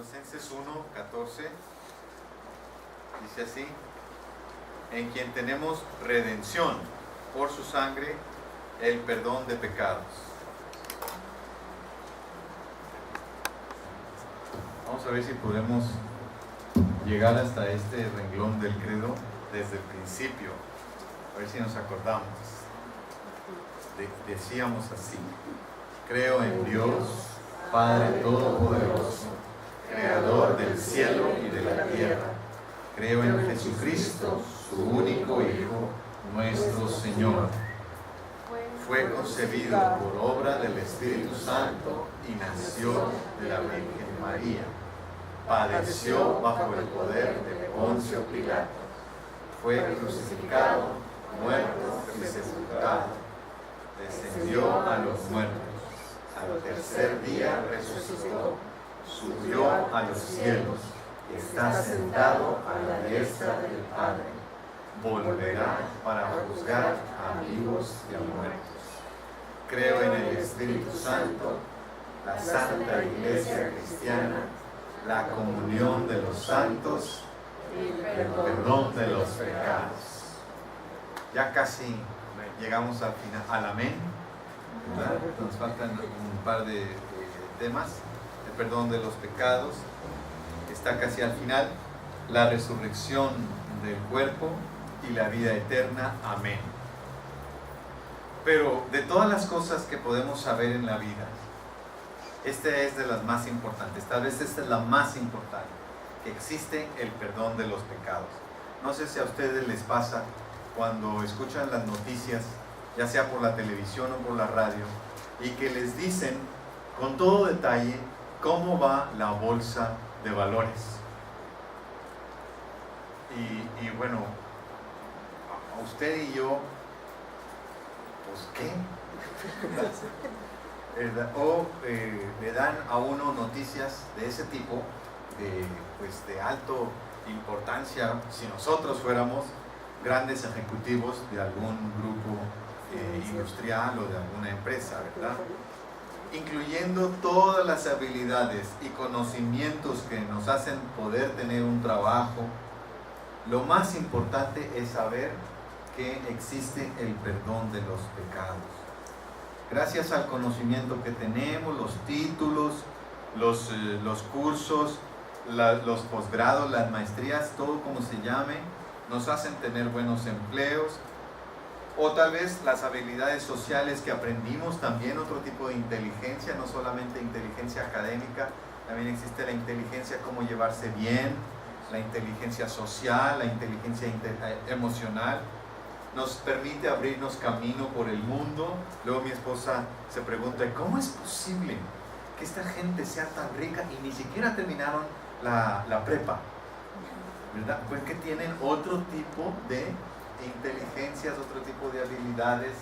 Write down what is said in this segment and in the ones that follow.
Colosenses 1:14 dice así: en quien tenemos redención por su sangre, el perdón de pecados. Vamos a ver si podemos llegar hasta este renglón del credo desde el principio, a ver si nos acordamos. Decíamos así: creo en Dios, Padre Todopoderoso, Creador del cielo y de la tierra. Creo en Jesucristo, su único Hijo, nuestro Señor. Fue concebido por obra del Espíritu Santo y nació de la Virgen María. Padeció bajo el poder de Poncio Pilato. Fue crucificado, muerto y sepultado. Descendió a los muertos. Al tercer día resucitó. Subió a los cielos. Está sentado a la diestra del Padre. Volverá para juzgar a vivos y a muertos. Creo en el Espíritu Santo, la Santa Iglesia Cristiana, la comunión de los santos, el perdón de los pecados. Ya casi llegamos al final, al amén, ¿verdad? Nos faltan un par de temas. El perdón de los pecados está casi al final. La resurrección del cuerpo y la vida eterna, amén. Pero de todas las cosas que podemos saber en la vida, esta es de las más importantes. Tal vez esta es la más importante, que existe el perdón de los pecados. No sé si a ustedes les pasa cuando escuchan las noticias, ya sea por la televisión o por la radio, y que les dicen con todo detalle cómo va la bolsa de valores. Y bueno, a usted y yo, pues ¿qué? O le dan a uno noticias de ese tipo, de alta importancia, si nosotros fuéramos grandes ejecutivos de algún grupo industrial o de alguna empresa, ¿verdad? Incluyendo todas las habilidades y conocimientos que nos hacen poder tener un trabajo. Lo más importante es saber que existe el perdón de los pecados. Gracias al conocimiento que tenemos, los títulos, los cursos, los posgrados, las maestrías, todo como se llame, nos hacen tener buenos empleos, o tal vez las habilidades sociales que aprendimos, también otro tipo de inteligencia, no solamente inteligencia académica, también existe la inteligencia cómo llevarse bien, la inteligencia social, la inteligencia emocional. Nos permite abrirnos camino por el mundo. Luego mi esposa se pregunta: ¿cómo es posible que esta gente sea tan rica y ni siquiera terminaron la prepa? ¿Verdad? Pues que tienen otro tipo de inteligencias, otro tipo de habilidades,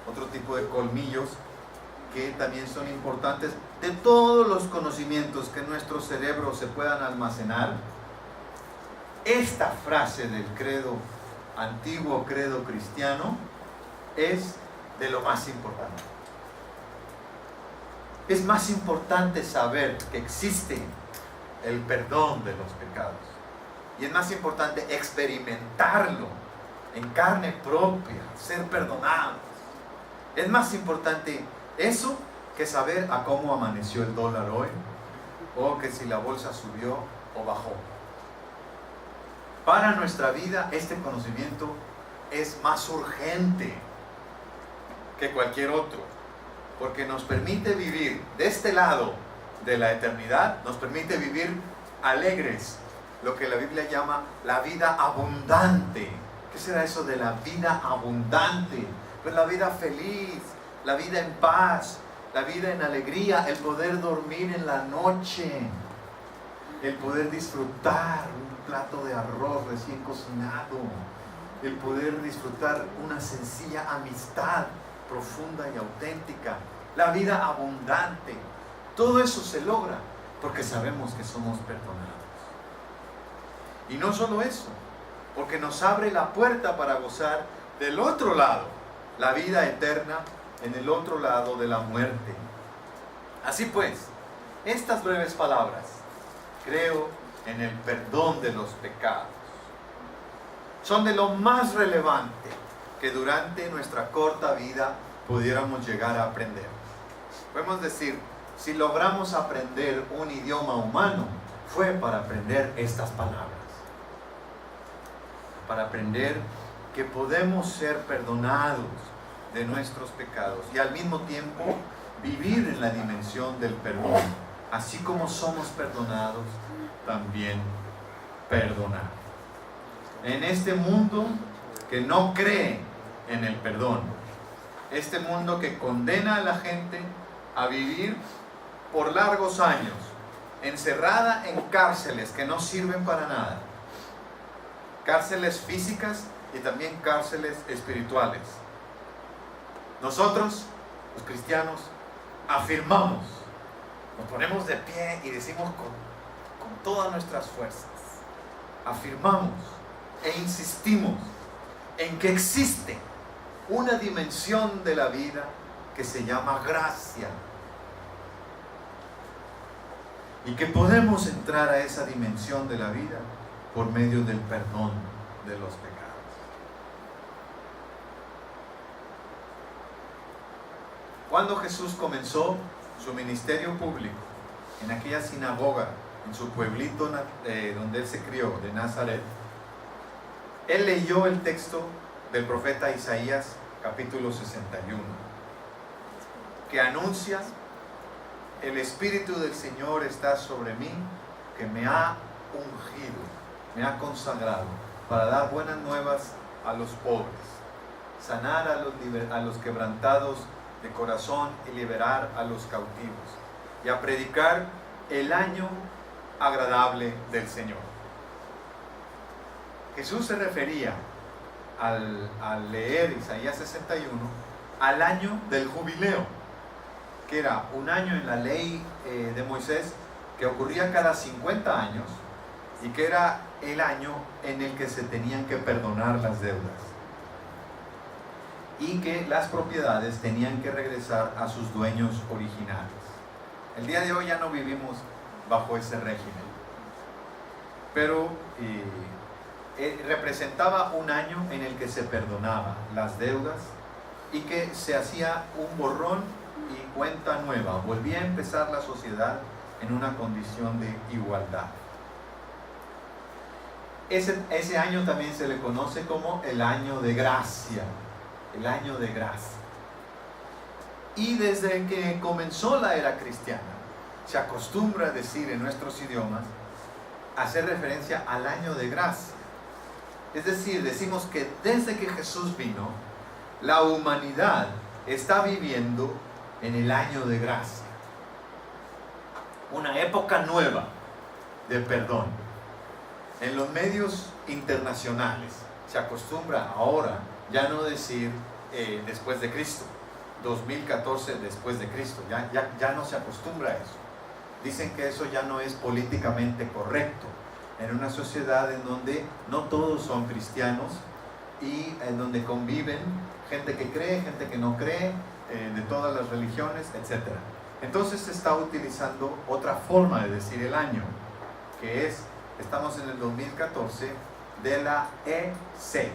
otro tipo de colmillos que también son importantes. De todos los conocimientos que nuestro cerebro se puedan almacenar, esta frase del credo, antiguo credo cristiano, es de lo más importante. Es más importante saber que existe el perdón de los pecados, y es más importante experimentarlo en carne propia, ser perdonados. Es más importante eso que saber a cómo amaneció el dólar hoy, o que si la bolsa subió o bajó. Para nuestra vida este conocimiento es más urgente que cualquier otro, porque nos permite vivir de este lado de la eternidad, nos permite vivir alegres, lo que la Biblia llama la vida abundante. ¿Qué será eso de la vida abundante? Pues la vida feliz, la vida en paz, la vida en alegría, el poder dormir en la noche, el poder disfrutar un plato de arroz recién cocinado, el poder disfrutar una sencilla amistad profunda y auténtica, la vida abundante. Todo eso se logra porque sabemos que somos perdonados. Y no solo eso, porque nos abre la puerta para gozar del otro lado, la vida eterna en el otro lado de la muerte. Así pues, estas breves palabras Creo en el perdón de los pecados. Son de lo más relevante que durante nuestra corta vida pudiéramos llegar a aprender. Podemos decir, si logramos aprender un idioma humano, fue para aprender estas palabras. Para aprender que podemos ser perdonados de nuestros pecados y al mismo tiempo vivir en la dimensión del perdón. Así como somos perdonados, también perdonar. En este mundo que no cree en el perdón, este mundo que condena a la gente a vivir por largos años, encerrada en cárceles que no sirven para nada, cárceles físicas y también cárceles espirituales. Nosotros, los cristianos, afirmamos, nos ponemos de pie y decimos con todas nuestras fuerzas, afirmamos e insistimos en que existe una dimensión de la vida que se llama gracia y que podemos entrar a esa dimensión de la vida por medio del perdón de los pecados. Cuando Jesús comenzó su ministerio público en aquella sinagoga, en su pueblito donde él se crió, de Nazaret, él leyó el texto del profeta Isaías, capítulo 61, que anuncia: el Espíritu del Señor está sobre mí, que me ha ungido, me ha consagrado para dar buenas nuevas a los pobres, sanar a los quebrantados de corazón y liberar a los cautivos, y a predicar el año agradable del Señor. Jesús se refería al leer Isaías 61 al año del jubileo, que era un año en la ley de Moisés que ocurría cada 50 años y que era el año en el que se tenían que perdonar las deudas y que las propiedades tenían que regresar a sus dueños originales. El día de hoy ya no vivimos bajo ese régimen, pero representaba un año en el que se perdonaba las deudas y que se hacía un borrón y cuenta nueva, volvía a empezar la sociedad en una condición de igualdad. Ese año también se le conoce como el año de gracia, el año de gracia. Y desde que comenzó la era cristiana, se acostumbra a decir en nuestros idiomas, hacer referencia al año de gracia. Es decir, decimos que desde que Jesús vino, la humanidad está viviendo en el año de gracia. Una época nueva de perdón. En los medios internacionales se acostumbra ahora ya no decir después de Cristo, 2014 después de Cristo, ya no se acostumbra a eso. Dicen que eso ya no es políticamente correcto en una sociedad en donde no todos son cristianos y en donde conviven gente que cree, gente que no cree, de todas las religiones, etc. Entonces se está utilizando otra forma de decir el año, que es, estamos en el 2014 de la EC,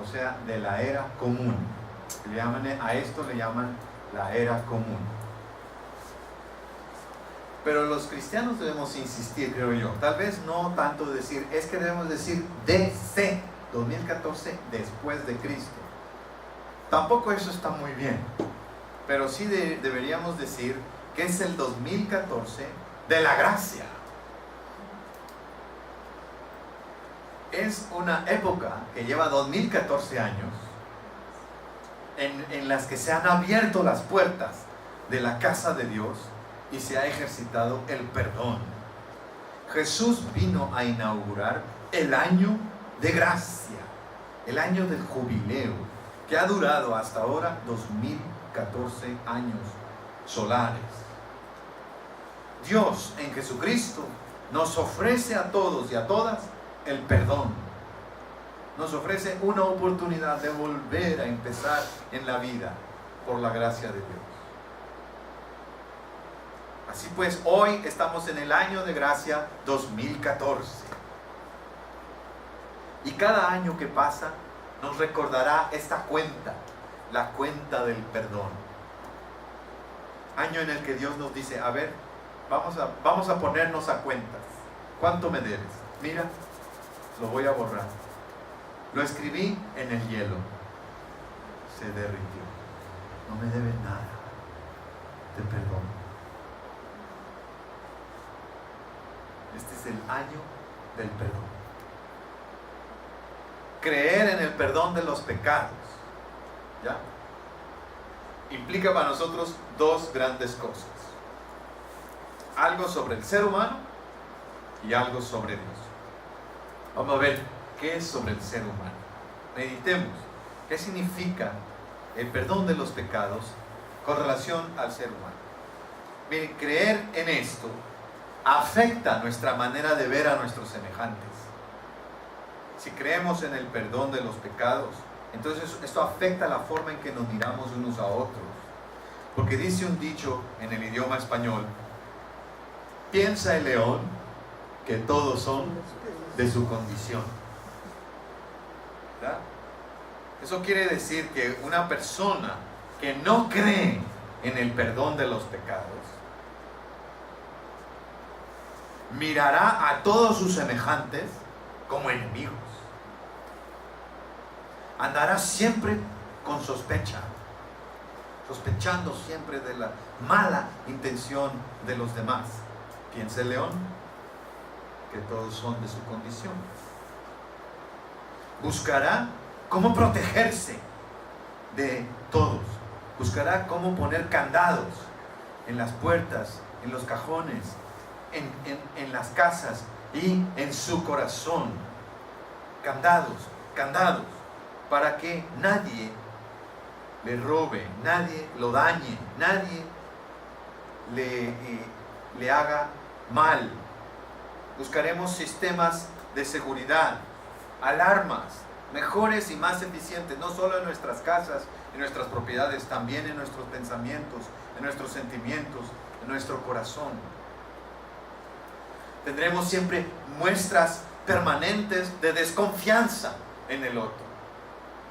o sea, de la era común. A esto le llaman la era común. Pero los cristianos debemos insistir, creo yo, tal vez no tanto decir, es que debemos decir DC, 2014 después de Cristo. Tampoco eso está muy bien, pero sí deberíamos decir que es el 2014 de la gracia. Es una época que lleva 2014 años en las que se han abierto las puertas de la casa de Dios y se ha ejercitado el perdón. Jesús vino a inaugurar el año de gracia, el año del jubileo, que ha durado hasta ahora 2014 años solares. Dios en Jesucristo nos ofrece a todos y a todas el perdón. Nos ofrece una oportunidad de volver a empezar en la vida por la gracia de Dios. Así pues, hoy estamos en el año de gracia 2014. Y cada año que pasa nos recordará esta cuenta, la cuenta del perdón. Año en el que Dios nos dice, a ver, vamos a ponernos a cuentas. ¿Cuánto me debes? Mira, lo voy a borrar. Lo escribí en el hielo. Se derritió. No me debes nada. Te perdono. Este es el año del perdón. Creer en el perdón de los pecados, ¿ya? Implica para nosotros dos grandes cosas. Algo sobre el ser humano y algo sobre Dios. Vamos a ver qué es sobre el ser humano. Meditemos. ¿Qué significa el perdón de los pecados con relación al ser humano? Miren, creer en esto afecta nuestra manera de ver a nuestros semejantes. Si creemos en el perdón de los pecados, entonces esto afecta la forma en que nos miramos unos a otros. Porque dice un dicho en el idioma español: piensa el león que todos son de su condición. ¿Verdad? Eso quiere decir que una persona que no cree en el perdón de los pecados mirará a todos sus semejantes como enemigos. Andará siempre con sospecha, sospechando siempre de la mala intención de los demás. Piensa el león que todos son de su condición. Buscará cómo protegerse de todos. Buscará cómo poner candados en las puertas, en los cajones, en las casas y en su corazón. Candados, para que nadie le robe, nadie lo dañe, nadie le haga mal. Buscaremos sistemas de seguridad, alarmas mejores y más eficientes, no solo en nuestras casas, en nuestras propiedades, también en nuestros pensamientos, en nuestros sentimientos, en nuestro corazón. Tendremos siempre muestras permanentes de desconfianza en el otro.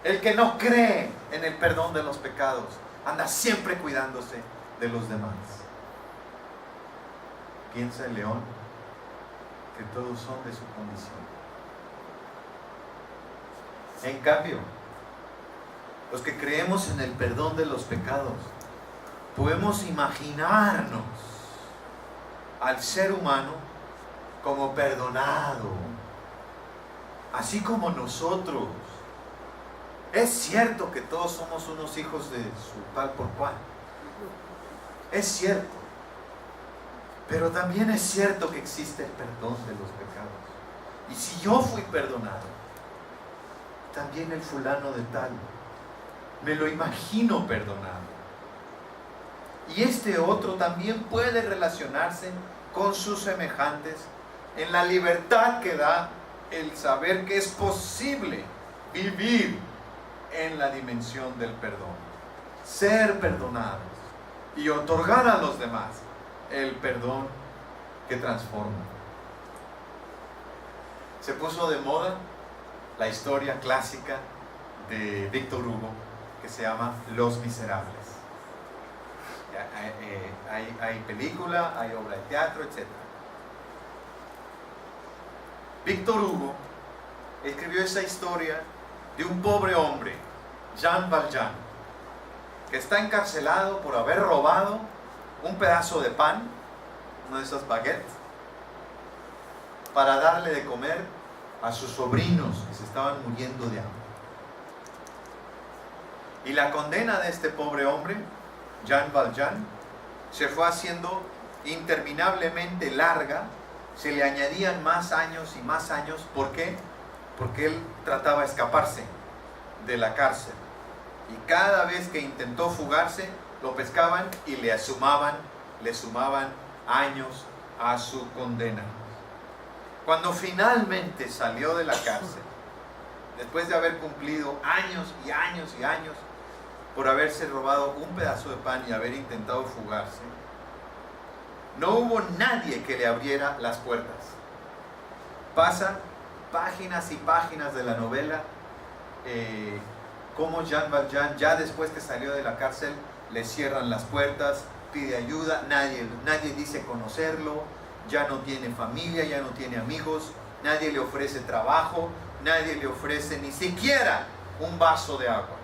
El que no cree en el perdón de los pecados anda siempre cuidándose de los demás. Piensa el león que todos son de su condición. En cambio, los que creemos en el perdón de los pecados, podemos imaginarnos al ser humano como perdonado, así como nosotros. Es cierto que todos somos unos hijos de su tal por cual. Es cierto. Pero también es cierto que existe el perdón de los pecados. Y si yo fui perdonado, también el fulano de tal, me lo imagino perdonado. Y este otro también puede relacionarse con sus semejantes en la libertad que da el saber que es posible vivir en la dimensión del perdón, ser perdonados y otorgar a los demás el perdón que transforma. Se puso de moda la historia clásica de Víctor Hugo que se llama Los Miserables. Hay película, hay obra de teatro, etc. Víctor Hugo escribió esa historia de un pobre hombre, Jean Valjean, que está encarcelado por haber robado un pedazo de pan, una de esas baguettes, para darle de comer a sus sobrinos que se estaban muriendo de hambre. Y la condena de este pobre hombre, Jean Valjean, se fue haciendo interminablemente larga. Se le añadían más años y más años. ¿Por qué? Porque él trataba de escaparse de la cárcel. Y cada vez que intentó fugarse, lo pescaban y le sumaban años a su condena. Cuando finalmente salió de la cárcel, después de haber cumplido años y años y años por haberse robado un pedazo de pan y haber intentado fugarse, No hubo nadie que le abriera las puertas. Pasan páginas y páginas de la novela, cómo Jean Valjean, ya después que salió de la cárcel, le cierran las puertas, pide ayuda, nadie dice conocerlo, ya no tiene familia, ya no tiene amigos, nadie le ofrece trabajo, nadie le ofrece ni siquiera un vaso de agua.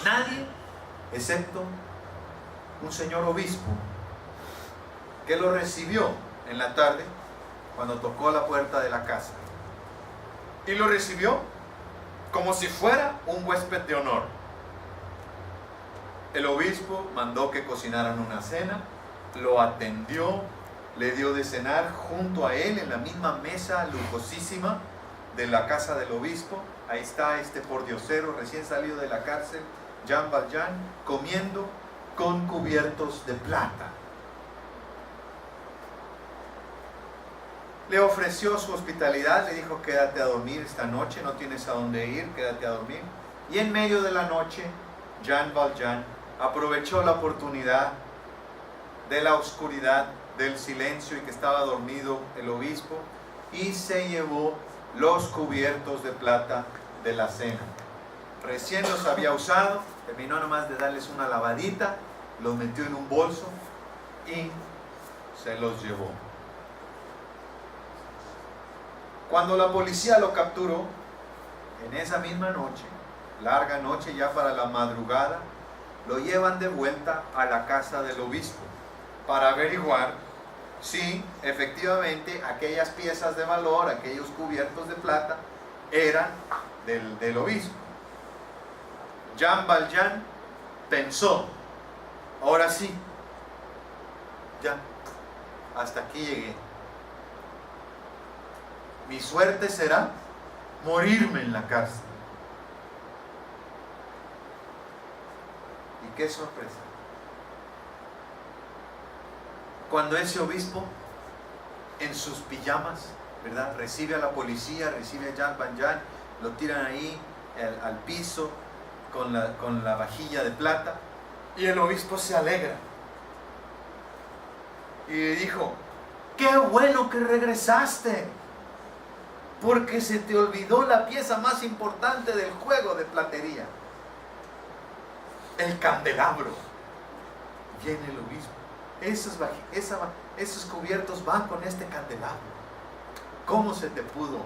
Nadie, excepto un señor obispo que lo recibió en la tarde cuando tocó la puerta de la casa. Y lo recibió como si fuera un huésped de honor. El obispo mandó que cocinaran una cena, lo atendió, le dio de cenar junto a él en la misma mesa lujosísima de la casa del obispo. Ahí está este pordiosero recién salido de la cárcel, Jean Valjean, comiendo con cubiertos de plata. Le ofreció su hospitalidad, le dijo: quédate a dormir esta noche, no tienes a dónde ir, quédate a dormir. Y en medio de la noche, Jean Valjean aprovechó la oportunidad de la oscuridad, del silencio y que estaba dormido el obispo, y se llevó los cubiertos de plata de la cena. Recién los había usado, terminó nomás de darles una lavadita, los metió en un bolso y se los llevó. Cuando la policía lo capturó, en esa misma noche, larga noche ya para la madrugada, lo llevan de vuelta a la casa del obispo para averiguar si efectivamente aquellas piezas de valor, aquellos cubiertos de plata, eran del obispo. Jean Valjean pensó: ahora sí, ya, hasta aquí llegué. Mi suerte será morirme en la cárcel. Y qué sorpresa. Cuando ese obispo, en sus pijamas, ¿verdad?, recibe a la policía, recibe a Jean Valjean, lo tiran ahí al piso con la vajilla de plata, y el obispo se alegra. Y le dijo: ¡qué bueno que regresaste! Porque se te olvidó la pieza más importante del juego de platería, el candelabro. Viene el obispo: esos cubiertos van con este candelabro. ¿Cómo se te pudo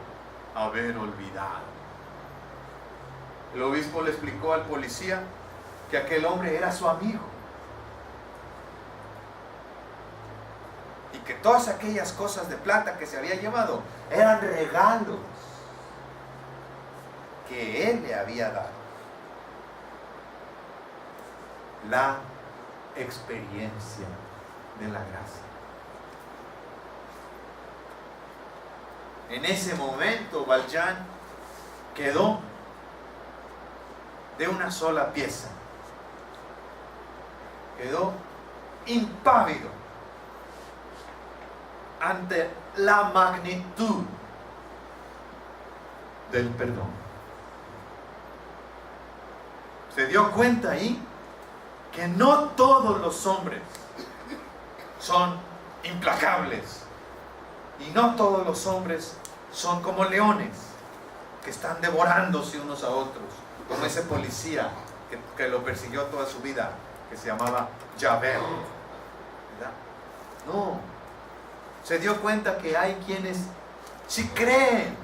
haber olvidado? El obispo le explicó al policía que aquel hombre era su amigo y que todas aquellas cosas de plata que se había llevado eran regalos que él le había dado. La experiencia de la gracia. En ese momento Valjean quedó de una sola pieza. Quedó impávido ante la magnitud del perdón. Se dio cuenta ahí que no todos los hombres son implacables y no todos los hombres son como leones que están devorándose unos a otros, como ese policía que lo persiguió toda su vida, que se llamaba Javert, ¿verdad? No, se dio cuenta que hay quienes sí creen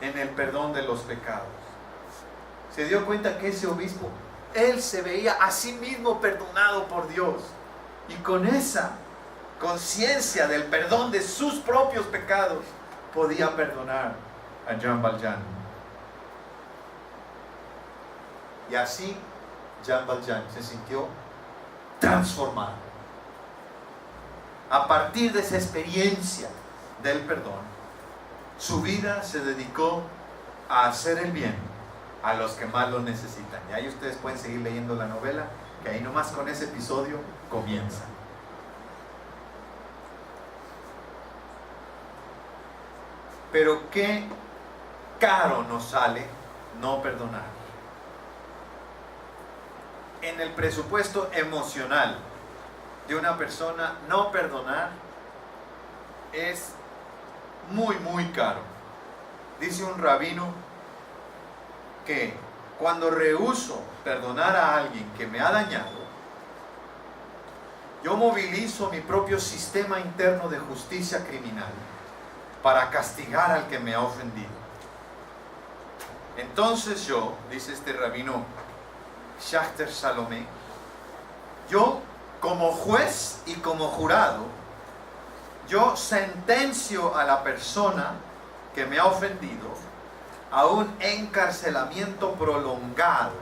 en el perdón de los pecados. Se dio cuenta que ese obispo, él se veía a sí mismo perdonado por Dios, y con esa conciencia del perdón de sus propios pecados podía perdonar a Jean Valjean. Y así Jean Valjean se sintió transformado. A partir de esa experiencia del perdón, su vida se dedicó a hacer el bien a los que más lo necesitan. Y ahí ustedes pueden seguir leyendo la novela, que ahí nomás con ese episodio comienza. Pero qué caro nos sale no perdonar. En el presupuesto emocional de una persona, no perdonar es muy, muy caro. Dice un rabino que cuando rehúso perdonar a alguien que me ha dañado, yo movilizo mi propio sistema interno de justicia criminal para castigar al que me ha ofendido. Entonces yo, dice este rabino Shachter Salomé, yo como juez y como jurado, yo sentencio a la persona que me ha ofendido a un encarcelamiento prolongado,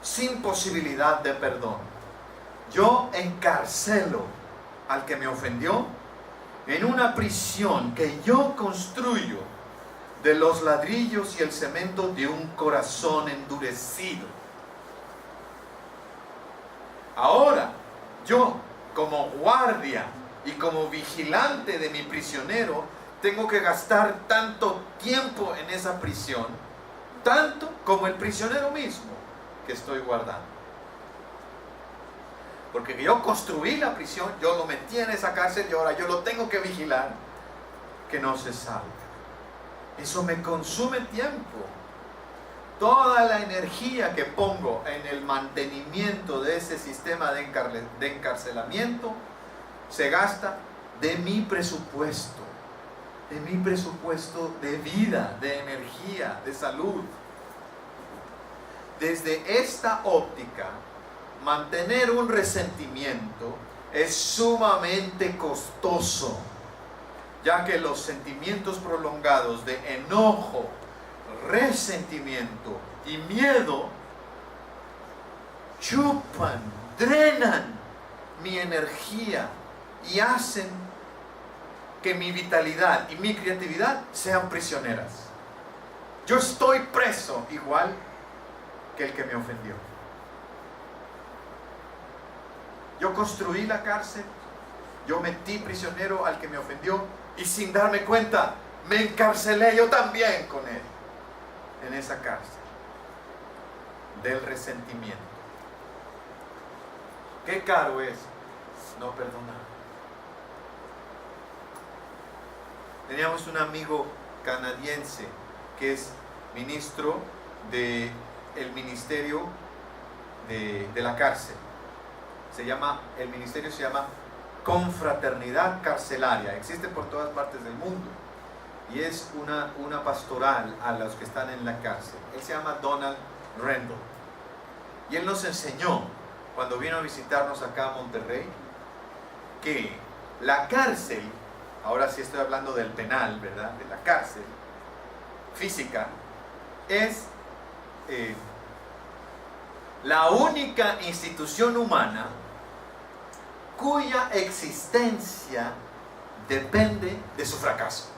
sin posibilidad de perdón. Yo encarcelo al que me ofendió en una prisión que yo construyo de los ladrillos y el cemento de un corazón endurecido. Ahora, yo como guardia y como vigilante de mi prisionero, tengo que gastar tanto tiempo en esa prisión, tanto como el prisionero mismo que estoy guardando. Porque yo construí la prisión, yo lo metí en esa cárcel y ahora yo lo tengo que vigilar que no se salga. Eso me consume tiempo. Toda la energía que pongo en el mantenimiento de ese sistema de encarcelamiento se gasta de mi presupuesto de vida, de energía, de salud. Desde esta óptica, mantener un resentimiento es sumamente costoso, ya que los sentimientos prolongados de enojo, resentimiento y miedo chupan, drenan mi energía y hacen que mi vitalidad y mi creatividad sean prisioneras. Yo estoy preso igual que el que me ofendió. Yo construí la cárcel, yo metí prisionero al que me ofendió y sin darme cuenta me encarcelé yo también con él en esa cárcel del resentimiento. Qué caro es no perdonar. Teníamos un amigo canadiense que es ministro del ministerio de la cárcel. El ministerio se llama Confraternidad Carcelaria. Existe por todas partes del mundo. Y es una pastoral a los que están en la cárcel. Él se llama Donald Rendell. Y él nos enseñó, cuando vino a visitarnos acá a Monterrey, que la cárcel, ahora sí estoy hablando del penal, ¿verdad? De la cárcel física, es la única institución humana cuya existencia depende de su fracaso.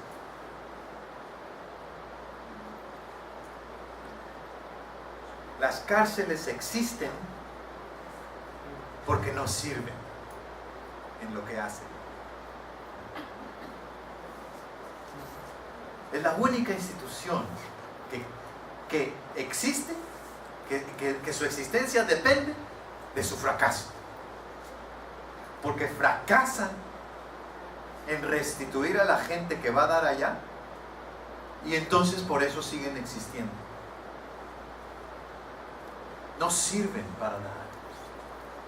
Las cárceles existen porque no sirven en lo que hacen. Es la única institución que existe, que su existencia depende de su fracaso. Porque fracasan en restituir a la gente que va a dar allá, y entonces por eso siguen existiendo. No sirven para nada.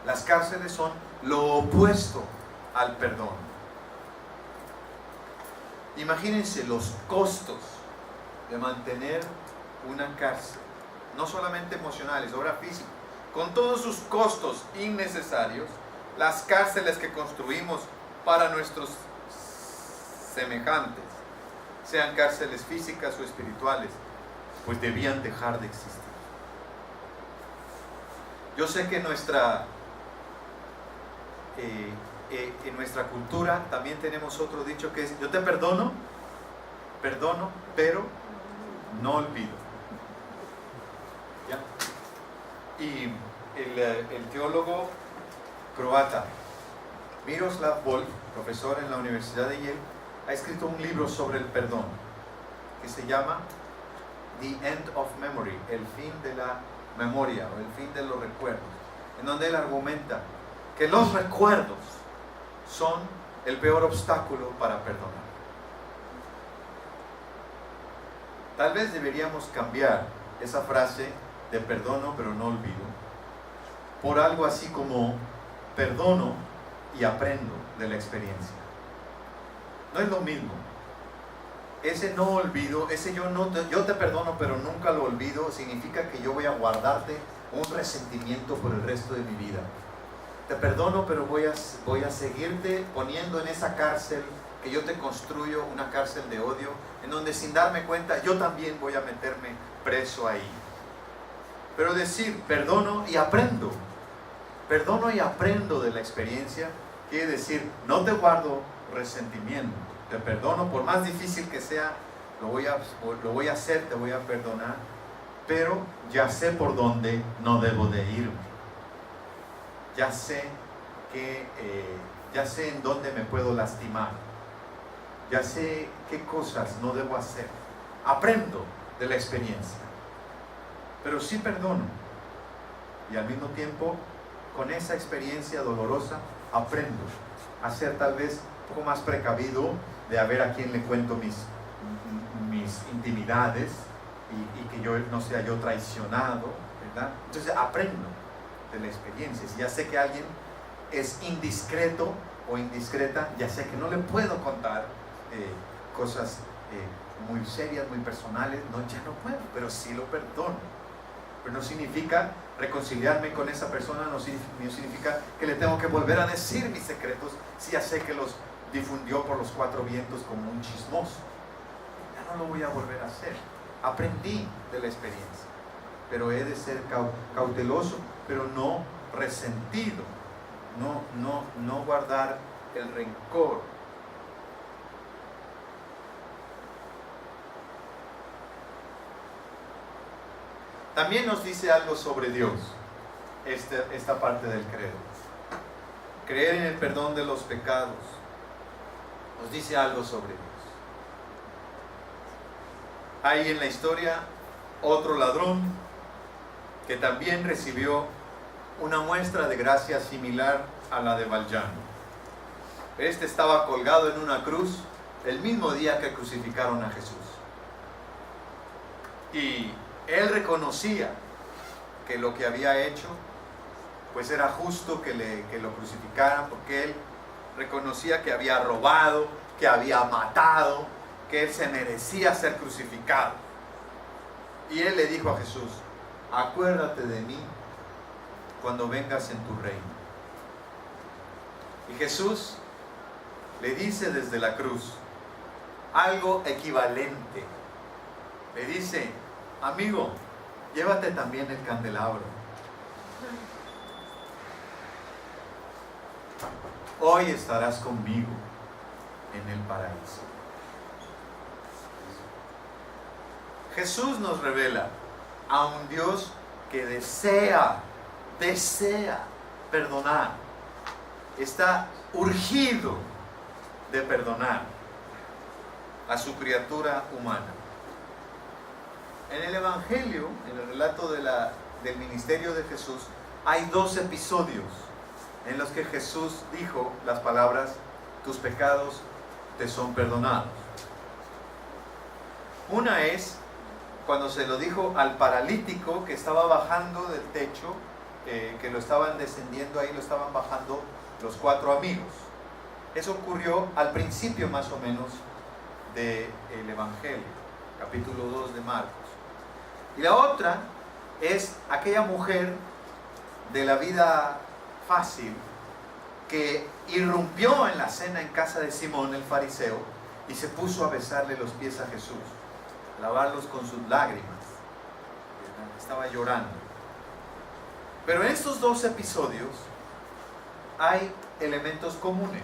Las cárceles son lo opuesto al perdón. Imagínense los costos de mantener una cárcel, no solamente emocionales, ahora físicos, con todos sus costos innecesarios. Las cárceles que construimos para nuestros semejantes, sean cárceles físicas o espirituales, pues debían dejar de existir. Yo sé que en nuestra cultura también tenemos otro dicho que es: yo te perdono, pero no olvido. ¿Ya? Y el teólogo croata Miroslav Volf, profesor en la Universidad de Yale, ha escrito un libro sobre el perdón que se llama The End of Memory, el fin de la memoria o el fin de los recuerdos, en donde él argumenta que los recuerdos son el peor obstáculo para perdonar. Tal vez deberíamos cambiar esa frase de perdono pero no olvido por algo así como perdono y aprendo de la experiencia. No es lo mismo. Ese no olvido, ese yo te perdono pero nunca lo olvido, significa que yo voy a guardarte un resentimiento por el resto de mi vida. Te perdono pero voy a seguirte poniendo en esa cárcel que yo te construyo, una cárcel de odio, en donde sin darme cuenta yo también voy a meterme preso ahí. Pero decir perdono y aprendo de la experiencia, quiere decir no te guardo resentimiento, te perdono por más difícil que sea, lo voy a hacer, te voy a perdonar, pero ya sé por dónde no debo de irme, ya sé en dónde me puedo lastimar, ya sé qué cosas no debo hacer, aprendo de la experiencia, pero sí perdono, y al mismo tiempo con esa experiencia dolorosa aprendo a ser tal vez un poco más precavido de a ver a quién le cuento mis intimidades y que yo no sea yo traicionado, ¿verdad? Entonces aprendo de la experiencia. Si ya sé que alguien es indiscreto o indiscreta, ya sé que no le puedo contar cosas muy serias, muy personales, ya no puedo, pero sí lo perdono. Pero no significa reconciliarme con esa persona, no significa que le tengo que volver a decir mis secretos si ya sé que los difundió por los cuatro vientos como un chismoso. Ya no lo voy a volver a hacer. Aprendí de la experiencia, pero he de ser cauteloso, pero no resentido, no guardar el rencor. También nos dice algo sobre Dios, esta parte del credo. Creer en el perdón de los pecados nos dice algo sobre Dios. Hay en la historia otro ladrón que también recibió una muestra de gracia similar a la de Valjean. Este estaba colgado en una cruz el mismo día que crucificaron a Jesús. Y él reconocía que lo que había hecho pues era justo que lo crucificaran, porque él reconocía que había robado, que había matado, que él se merecía ser crucificado. Y él le dijo a Jesús: acuérdate de mí cuando vengas en tu reino. Y Jesús le dice desde la cruz algo equivalente. Le dice: amigo, llévate también el candelabro. Hoy estarás conmigo en el paraíso. Jesús nos revela a un Dios que desea perdonar. Está urgido de perdonar a su criatura humana. En el Evangelio, en el relato del ministerio de Jesús, hay 2 episodios en los que Jesús dijo las palabras: tus pecados te son perdonados. Una es cuando se lo dijo al paralítico que estaba bajando del techo, que lo estaban descendiendo ahí, lo estaban bajando los 4 amigos. Eso ocurrió al principio más o menos del Evangelio, capítulo 2 de Marcos. Y la otra es aquella mujer de la vida fácil que irrumpió en la cena en casa de Simón el fariseo y se puso a besarle los pies a Jesús, a lavarlos con sus lágrimas. Estaba llorando. Pero en estos 2 episodios hay elementos comunes.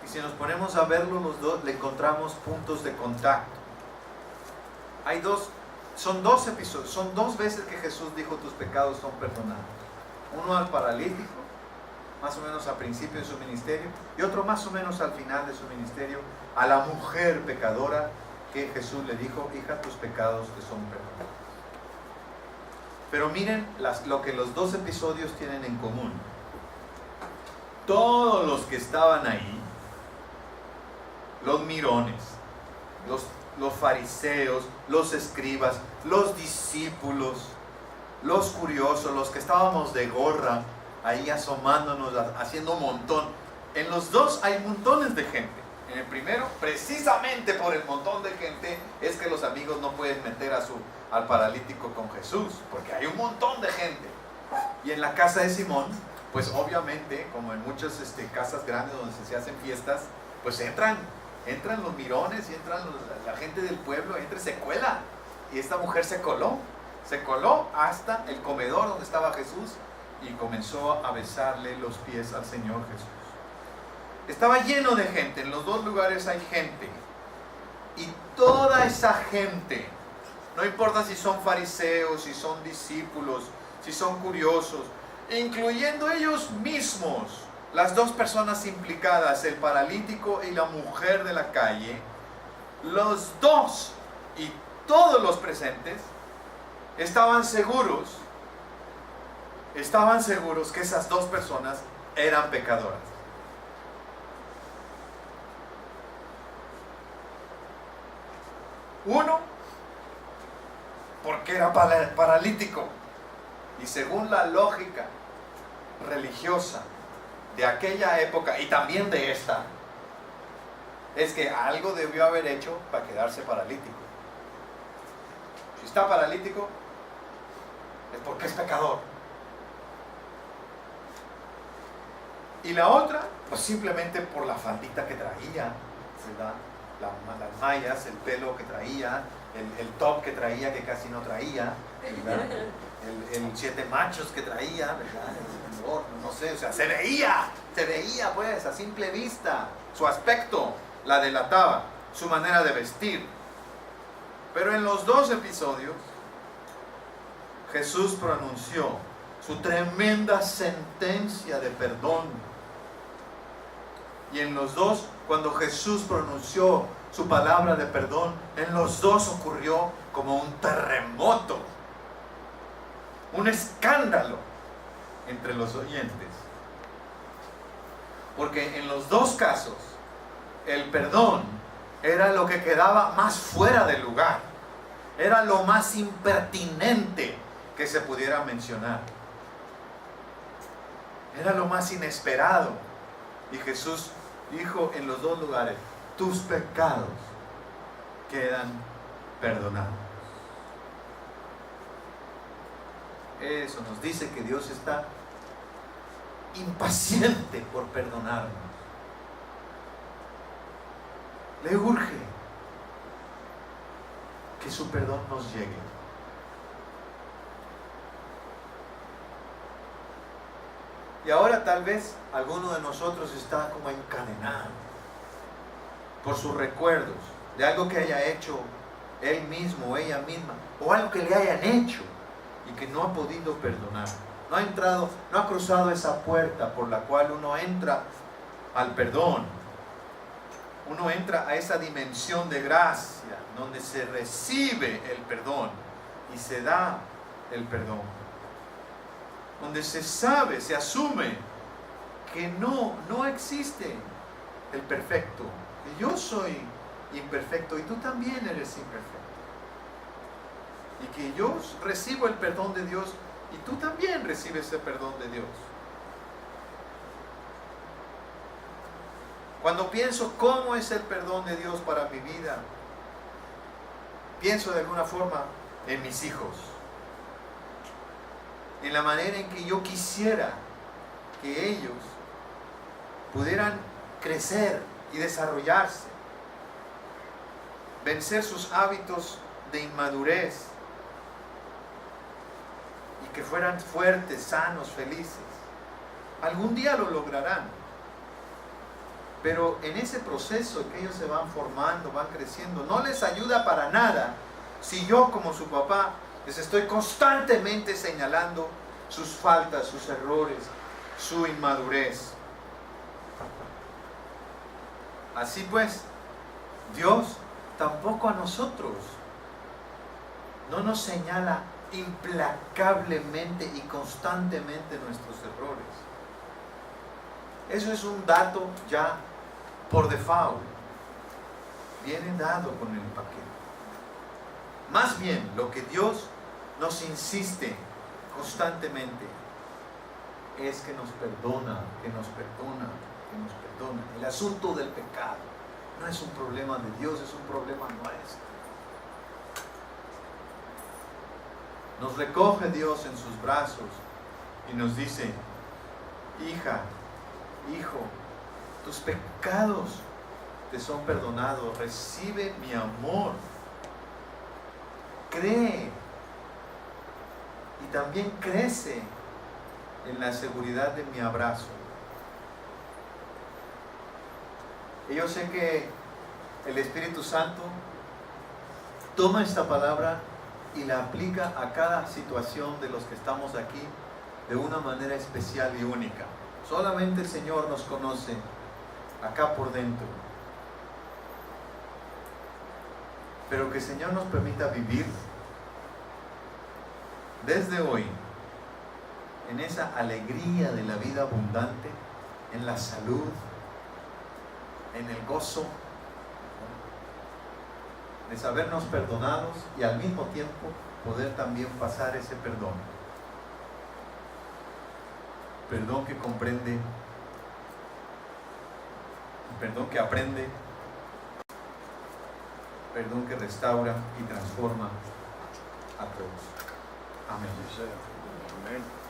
Y si nos ponemos a verlos los dos, le encontramos puntos de contacto. Son 2 episodios, son 2 veces que Jesús dijo: tus pecados son perdonados. Uno al paralítico, más o menos al principio de su ministerio, y otro más o menos al final de su ministerio, a la mujer pecadora, que Jesús le dijo: hija, tus pecados te son perdonados. Pero miren lo que los 2 episodios tienen en común. todos los que estaban ahí, los mirones, los fariseos, los escribas, los discípulos, los curiosos, los que estábamos de gorra, ahí asomándonos, haciendo un montón. En los dos hay montones de gente. En el primero, precisamente por el montón de gente, es que los amigos no pueden meter al paralítico con Jesús, porque hay un montón de gente. Y en la casa de Simón, pues obviamente, como en muchas casas grandes donde se hacen fiestas, pues entran los mirones y entran la gente del pueblo, se cuela. Y esta mujer se coló hasta el comedor donde estaba Jesús y comenzó a besarle los pies al Señor Jesús. Estaba lleno de gente, en los dos lugares hay gente. Y toda esa gente, no importa si son fariseos, si son discípulos, si son curiosos, incluyendo ellos mismos, las dos personas implicadas, el paralítico y la mujer de la calle, los dos y todos los presentes estaban seguros que esas dos personas eran pecadoras. Uno, porque era paralítico, y según la lógica religiosa de aquella época y también de esta, es que algo debió haber hecho para quedarse paralítico. Si está paralítico, es porque es pecador. Y la otra, pues simplemente por la faldita que traía, ¿verdad? Las mallas, el pelo que traía, el top que traía, que casi no traía, ¿verdad? El 7 machos que traía, ¿verdad? No sé, o sea, se veía pues a simple vista, su aspecto la delataba, su manera de vestir. Pero en los dos episodios, Jesús pronunció su tremenda sentencia de perdón. Y en los dos, cuando Jesús pronunció su palabra de perdón, en los dos ocurrió como un terremoto, un escándalo entre los oyentes. Porque en los dos casos, el perdón era lo que quedaba más fuera del lugar, era lo más impertinente que se pudiera mencionar, era lo más inesperado. Y Jesús dijo en los dos lugares: tus pecados quedan perdonados. Eso nos dice que Dios está impaciente por perdonarnos. Le urge que su perdón nos llegue. Y ahora tal vez alguno de nosotros está como encadenado por sus recuerdos de algo que haya hecho él mismo o ella misma, o algo que le hayan hecho y que no ha podido perdonar. No ha cruzado esa puerta por la cual uno entra al perdón. Uno entra a esa dimensión de gracia donde se recibe el perdón y se da el perdón. Donde se sabe, se asume que no existe el perfecto. Que yo soy imperfecto y tú también eres imperfecto. Y que yo recibo el perdón de Dios y tú también recibes el perdón de Dios. Cuando pienso cómo es el perdón de Dios para mi vida, pienso de alguna forma en mis hijos, en la manera en que yo quisiera que ellos pudieran crecer y desarrollarse, vencer sus hábitos de inmadurez y que fueran fuertes, sanos, felices. Algún día lo lograrán, pero en ese proceso que ellos se van formando, van creciendo, no les ayuda para nada si yo, como su papá, les estoy constantemente señalando sus faltas, sus errores, su inmadurez. Así pues, Dios tampoco a nosotros no nos señala implacablemente y constantemente nuestros errores. Eso es un dato ya por default. Viene dado con el paquete. Más bien, lo que Dios nos insiste constantemente es que nos perdona, que nos perdona, que nos perdona. El asunto del pecado no es un problema de Dios, es un problema nuestro. Nos recoge Dios en sus brazos y nos dice: hija, hijo, tus pecados te son perdonados, recibe mi amor, cree y también crece en la seguridad de mi abrazo. Y yo sé que el Espíritu Santo toma esta palabra y la aplica a cada situación de los que estamos aquí de una manera especial y única. Solamente el Señor nos conoce acá por dentro. Pero que el Señor nos permita vivir desde hoy en esa alegría de la vida abundante, en la salud, en el gozo de sabernos perdonados y al mismo tiempo poder también pasar ese perdón. Perdón que comprende, perdón que aprende, perdón que restaura y transforma a todos. Amén. Amén.